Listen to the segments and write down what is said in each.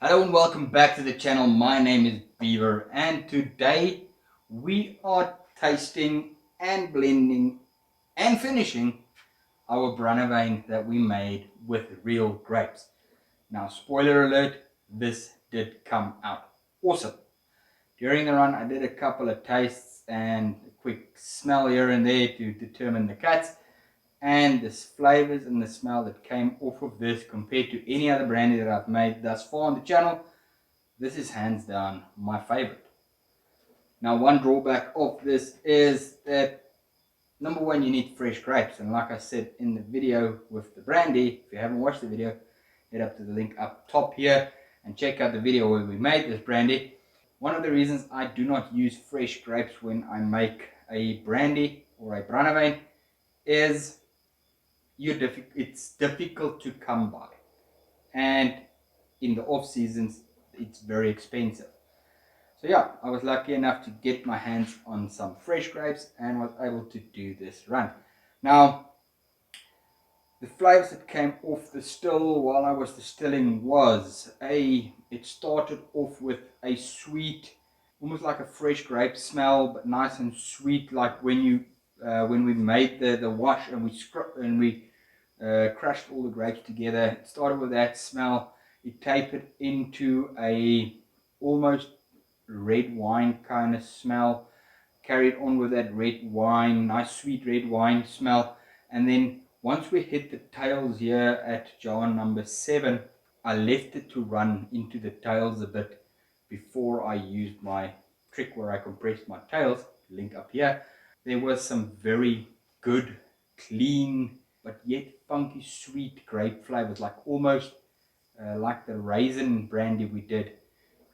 Hello and welcome back to the channel. My name is Beaver and today we are tasting and blending and finishing our Brandewyn that we made with real grapes. Now, spoiler alert, this did come out awesome. During the run I did a couple of tastes and a quick smell here and there to determine the cuts, and the flavors and the smell that came off of this compared to any other brandy that I've made thus far on the channel, this is hands down my favorite. Now, one drawback of this is that number one, you need fresh grapes, and like I said in the video with the brandy, if you haven't watched the video, head up to the link up top here and check out the video where we made this brandy. One of the reasons I do not use fresh grapes when I make a brandy or a Brandewyn is it's difficult to come by, and in the off seasons it's very expensive. So yeah, I was lucky enough to get my hands on some fresh grapes and was able to do this run. Now, the flavors that came off the still while I was distilling was it started off with a sweet, almost like a fresh grape smell, but nice and sweet, like when we made the wash and we crushed all the grapes together. It started with that smell. It tapered into a almost red wine kind of smell, carried on with that red wine, nice sweet red wine smell, and then once we hit the tails here at jar number 7, I left it to run into the tails a bit before I used my trick where I compressed my tails, link up here. There was some very good, clean, but yet funky sweet grape flavors, like almost like the raisin brandy we did,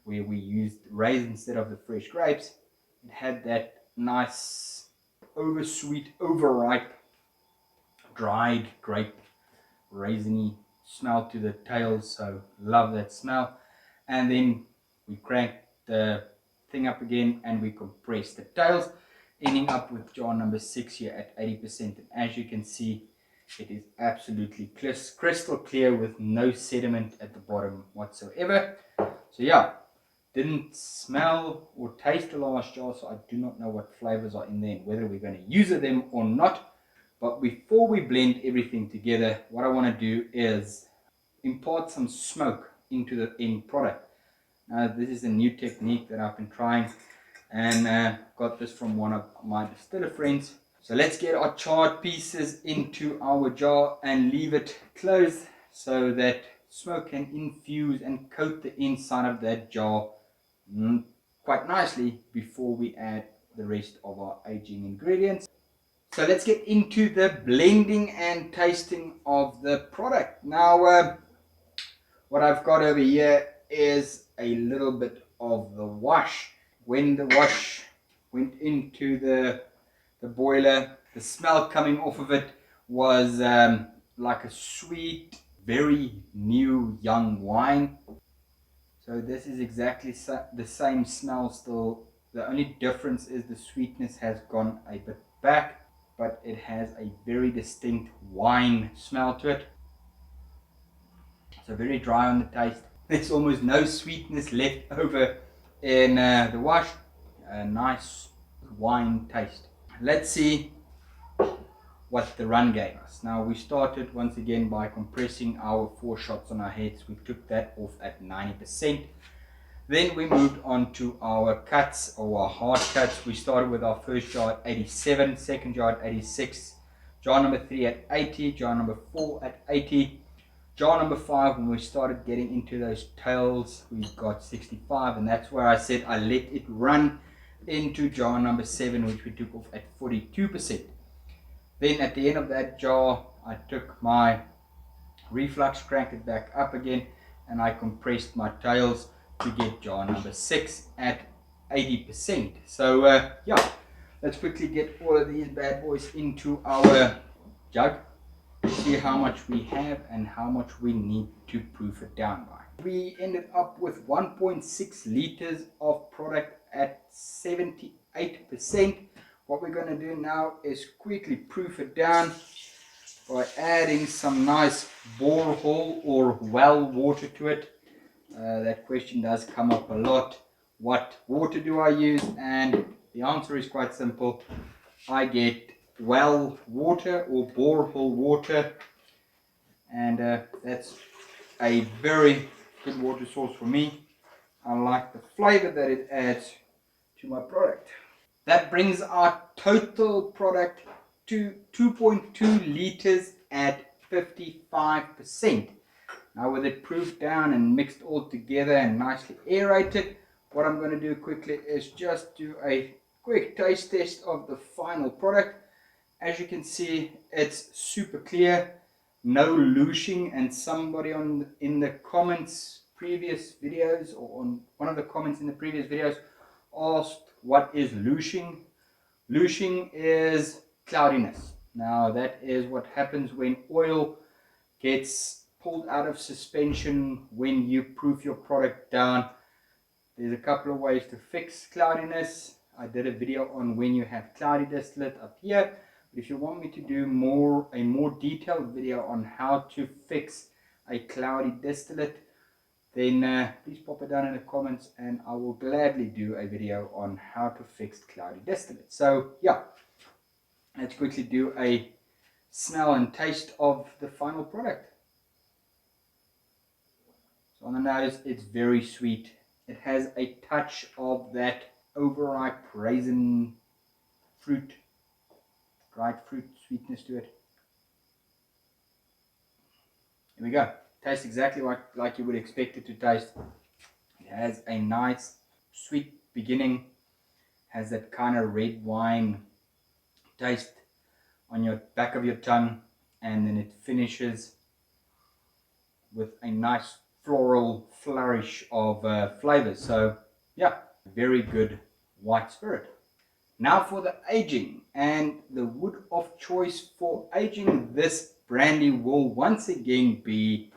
where we used raisins instead of the fresh grapes. It had that nice over sweet, overripe, dried grape raisiny smell to the tails, so love that smell. And then we cranked the thing up again and we compressed the tails, ending up with jar number 6 here at 80%. And as you can see, it is absolutely crystal clear with no sediment at the bottom whatsoever. So yeah, didn't smell or taste the last jar, so I do not know what flavors are in there and whether we're going to use them or not. But before we blend everything together, what I want to do is impart some smoke into the end product. Now, this is a new technique that I've been trying, and got this from one of my distiller friends. So let's get our charred pieces into our jar and leave it closed so that smoke can infuse and coat the inside of that jar quite nicely before we add the rest of our aging ingredients. So let's get into the blending and tasting of the product. Now, what I've got over here is a little bit of the wash. When the wash went into the boiler, the smell coming off of it was like a sweet, very new young wine. So this is exactly the same smell still. The only difference is the sweetness has gone a bit back, but it has a very distinct wine smell to it. So very dry on the taste. There's almost no sweetness left over in the wash. A nice wine taste. Let's see what the run gave us. Now, we started once again by compressing our 4 shots on our heads. We took that off at 90%. Then we moved on to our cuts, or our hard cuts. We started with our first jar at 87, second jar at 86, jar number 3 at 80, jar number 4 at 80, jar number 5, when we started getting into those tails, we got 65, and that's where I said I let it run into jar number 7, which we took off at 42%. Then at the end of that jar, I took my reflux, cranked it back up again, and I compressed my tails to get jar number 6 at 80%. So yeah, let's quickly get all of these bad boys into our jug, see how much we have and how much we need to proof it down by. We ended up with 1.6 liters of product at 78%. What we're going to do now is quickly proof it down by adding some nice borehole or well water to it. That question does come up a lot. What water do I use? And the answer is quite simple. I get well water or borehole water, and that's a very good water source for me. I like the flavor that it adds to my product. That brings our total product to 2.2 liters at 55%. Now with it proofed down and mixed all together and nicely aerated, what I'm going to do quickly is just do a quick taste test of the final product. As you can see, it's super clear, no looshing, and somebody in the comments previous videos, or on one of the comments in the previous videos, asked what is looshing. Looshing is cloudiness. Now that is what happens when oil gets pulled out of suspension when you proof your product down. There's a couple of ways to fix cloudiness. I did a video on when you have cloudy distillate up here. But if you want me to do a more detailed video on how to fix a cloudy distillate, then please pop it down in the comments and I will gladly do a video on how to fix cloudy distillate. So yeah, let's quickly do a smell and taste of the final product. So on the nose, it's very sweet. It has a touch of that overripe raisin fruit, dried fruit sweetness to it. Here we go. Tastes exactly like you would expect it to taste. It has a nice sweet beginning, has that kind of red wine taste on your back of your tongue, and then it finishes with a nice floral flourish of flavors. So yeah, very good white spirit. Now for the aging, and the wood of choice for aging this brandy will once again be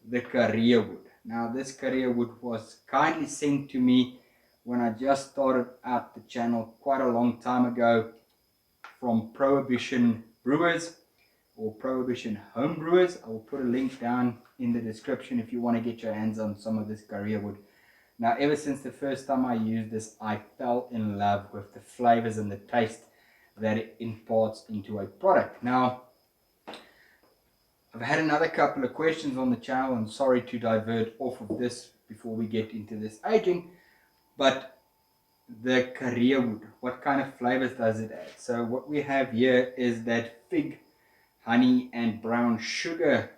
the Karee wood. Now this Karee wood was kindly sent to me when I just started out the channel quite a long time ago from Prohibition Brewers, or Prohibition Home Brewers. I will put a link down in the description if you want to get your hands on some of this Karee wood. Now ever since the first time I used this, I fell in love with the flavors and the taste that it imparts into a product. Now I've had another couple of questions on the channel, and sorry to divert off of this before we get into this aging, but the Karee wood, what kind of flavors does it add? So what we have here is that fig, honey and brown sugar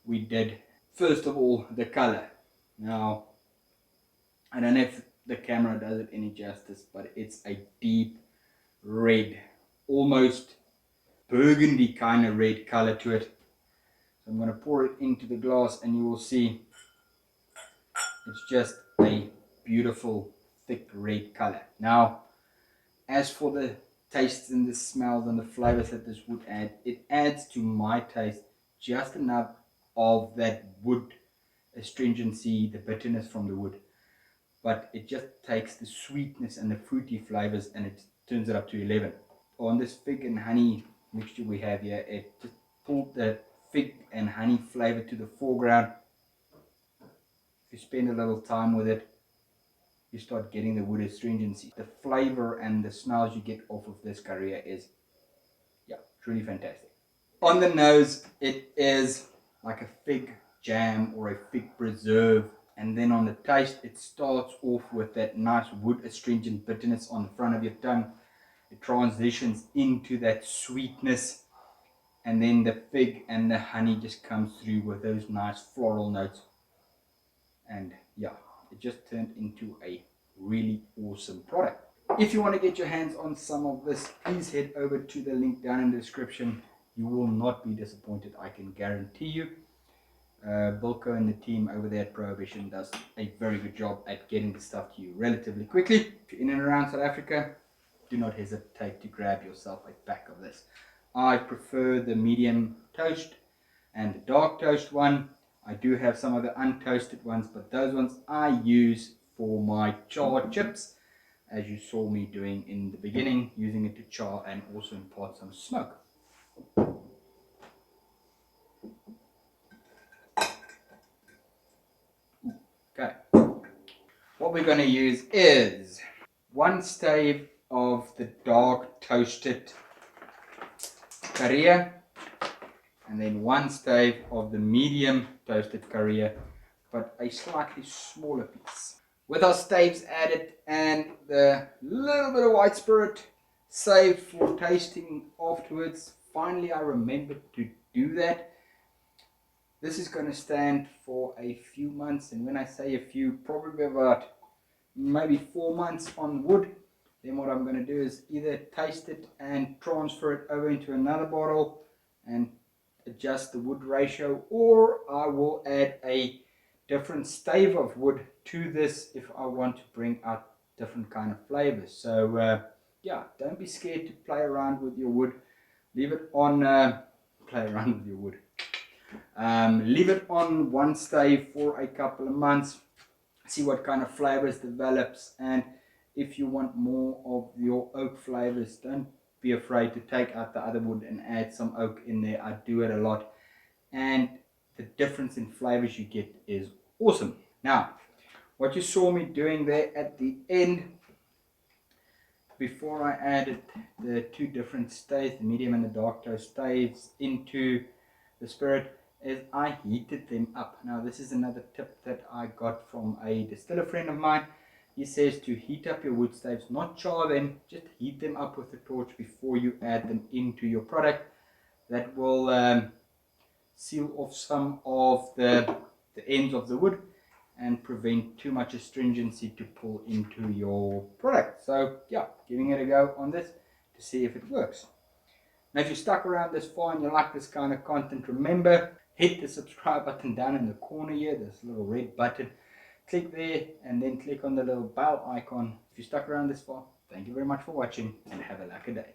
we did. First of all, the color. Now I don't know if the camera does it any justice, but it's a deep red, almost burgundy kind of red color to it. So I'm going to pour it into the glass and you will see it's just a beautiful thick red color. Now as for the tastes and the smells and the flavors that this would add, it adds to my taste just enough of that wood astringency, the bitterness from the wood, but it just takes the sweetness and the fruity flavors and it turns it up to 11. On this fig and honey mixture we have here, it just pulled the fig and honey flavor to the foreground. If you spend a little time with it, you start getting the wood astringency. The flavor and the smells you get off of this Karee is, yeah, truly fantastic. On the nose, it is like a fig jam or a fig preserve, and then on the taste, it starts off with that nice wood astringent bitterness on the front of your tongue. It transitions into that sweetness, and then the fig and the honey just comes through with those nice floral notes. And yeah, it just turned into a really awesome product. If you want to get your hands on some of this, please head over to the link down in the description. You will not be disappointed, I can guarantee you. Bilko and the team over there at Prohibition does a very good job at getting the stuff to you relatively quickly. If you're in and around South Africa, do not hesitate to grab yourself a pack of this. I prefer the medium toast and the dark toast one. I do have some of the untoasted ones, but those ones I use for my char chips, as you saw me doing in the beginning, using it to char and also impart some smoke. Okay, What we're going to use is 1 stave of the dark toasted Karee, and then 1 stave of the medium toasted Karee, but a slightly smaller piece. With our staves added and the little bit of white spirit saved for tasting afterwards, finally I remembered to do that. This is going to stand for a few months, and when I say a few, probably about maybe 4 months on wood. Then what I'm going to do is either taste it and transfer it over into another bottle and adjust the wood ratio, or I will add a different stave of wood to this if I want to bring out different kind of flavors. So yeah, don't be scared to play around with your wood. Leave it on play around with your wood. Leave it on 1 stave for a couple of months, see what kind of flavors develops, and if you want more of your oak flavors, don't be afraid to take out the other wood and add some oak in there. I do it a lot, and the difference in flavors you get is awesome. Now, what you saw me doing there at the end, before I added the 2 different staves, the medium and the dark toast staves, into the spirit, is I heated them up. Now this is another tip that I got from a distiller friend of mine. He says to heat up your wood staves, not char them, just heat them up with a torch before you add them into your product. That will seal off some of the ends of the wood and prevent too much astringency to pull into your product. So yeah, giving it a go on this to see if it works. Now if you stuck around this far and you like this kind of content, remember, hit the subscribe button down in the corner here, this little red button. Click there and then click on the little bell icon. If you stuck around this far, thank you very much for watching and have a lucky day.